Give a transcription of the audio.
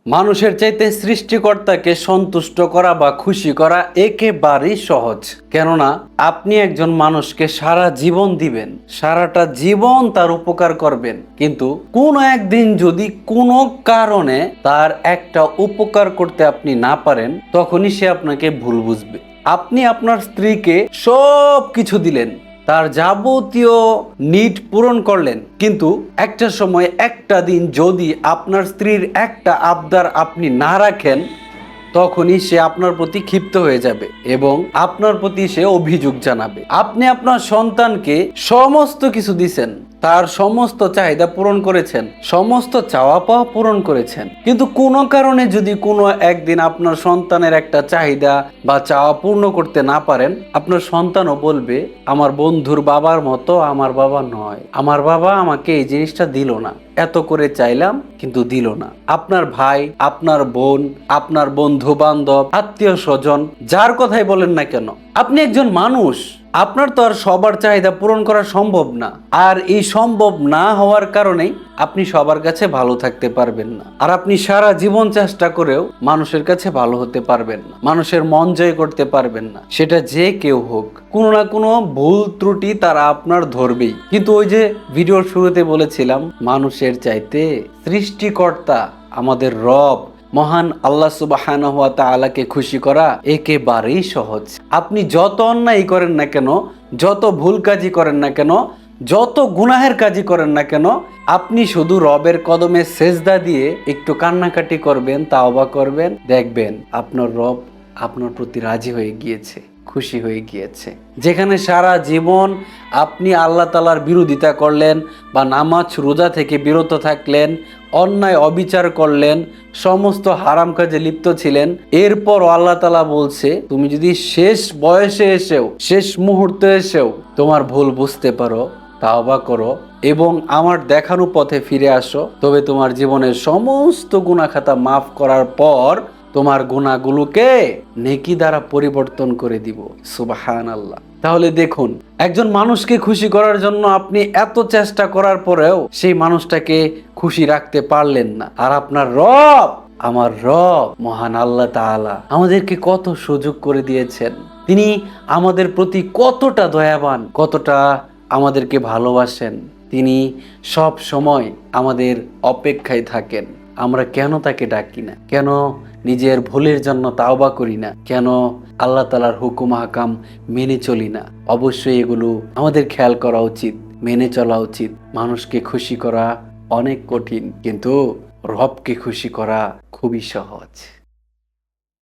মানুষের চাইতে সৃষ্টিকর্তাকে সন্তুষ্ট করা বা খুশি করা একেবারেই সহজ। কেননা আপনি একজন মানুষকে সারা জীবন দিবেন, সারাটা জীবন তার উপকার করবেন, কিন্তু কোনো একদিন যদি কোনো কারণে তার একটা উপকার করতে আপনি না পারেন, তখনই সে আপনাকে ভুল বুঝবে। আপনি আপনার স্ত্রীকে সব কিছু দিলেন, তার যাবতীয় নিড পূরণ করলেন, কিন্তু একটা সময় একটা দিন যদি আপনার স্ত্রীর একটা আবদার আপনি না রাখেন, তখনই সে আপনার প্রতি ক্ষিপ্ত হয়ে যাবে এবং আপনার প্রতি সে অভিযোগ জানাবে। আপনি আপনার সন্তানকে সমস্ত কিছু দিছেন, তার সমস্ত চাহিদা পূরণ করেছেন, সমস্ত চাওয়া পাওয়া পূরণ করেছেন, কিন্তু কোনো কারণে যদি কোনো একদিন আপনার সন্তানের একটা চাহিদা বা চাওয়া পূর্ণ করতে না পারেন, আপনার সন্তানও বলবে আমার বন্ধুর বাবার মতো আমার বাবা নয়, আমার বাবা আমাকে এই জিনিসটা দিল না, এত করে চাইলাম কিন্তু দিল না। আপনার ভাই, আপনার বোন, আপনার বন্ধু বান্ধব, আত্মীয় স্বজন, যার কথাই বলেন না কেন, আপনি একজন মানুষ, আপনার তো আর সবার চাহিদা পূরণ করা সম্ভব না। আর এই সম্ভব না হওয়ার কারণেই আপনি সবার কাছে ভালো থাকতে পারবেন না, আর আপনি সারা জীবন চেষ্টা করেও মানুষের কাছে ভালো হতে পারবেন না, মানুষের মন জয় করতে পারবেন না। সেটা যে কেউ হোক, কোনো না কোনো ভুল ত্রুটি তারা আপনার ধরবেই। কিন্তু ওই যে ভিডিওর শুরুতে বলেছিলাম, মানুষের চাইতে সৃষ্টিকর্তা আমাদের রব মহান আল্লাহ সুবহানাহু ওয়া তাআলাকে খুশি করা একেবারেই সহজ। আপনি যত অন্যায় করেন না কেন, যত ভুল কাজই করেন না কেন, যত গুনাহের কাজই করেন না কেন, আপনি শুধু রবের কদমে সেজদা দিয়ে একটু কান্নাকাটি করবেন, তাওবা করবেন, দেখবেন আপনার রব আপনার প্রতি রাজি হয়ে গিয়েছে, খুশি হয়ে গিয়েছে। যেখানে সারা জীবন আপনি আল্লাহ তাআলার বিরোধিতা করলেন বা নামাজ রোজা থেকে বিরত থাকলেন, অন্যায় অবিচার করলেন, সমস্ত হারাম কাজে লিপ্ত ছিলেন, এরপর আল্লাহ তাআলা বলছে তুমি যদি শেষ বয়সে এসেও, শেষ মুহূর্তে এসেও তোমার ভুল বুঝতে পারো, তাওবা করো এবং আমার দেখানো পথে ফিরে আসো, তবে তোমার জীবনের সমস্ত গুনাহ খাতা মাফ করার পর তোমার গুনাহগুলোকে নেকি দ্বারা পরিবর্তন করে দিব। সুবহানাল্লাহ। তাহলে দেখুন, একজন মানুষকে খুশি করার জন্য আপনি এত চেষ্টা করার পরেও সেই মানুষটাকে খুশি রাখতে পারলেন না। আর আপনার রব, আমার রব মহান আল্লাহ তাআলা আমাদেরকে কত সুযোগ করে দিয়েছেন, তিনি আমাদের প্রতি কতটা দয়াবান, কতটা আমাদেরকে ভালোবাসেন। তিনি সব সময় আমাদের অপেক্ষায় থাকেন। আমরা কেন তাকে ডাকি না, কেন নিজের ভুলের জন্য তাওবা করি না, কেন আল্লাহ তাআলার হুকুম হাকাম মেনে চলি না? অবশ্যই এগুলো আমাদের খেয়াল করা উচিত, মেনে চলা উচিত। মানুষকে খুশি করা অনেক কঠিন, কিন্তু রবকে খুশি করা খুবই সহজ।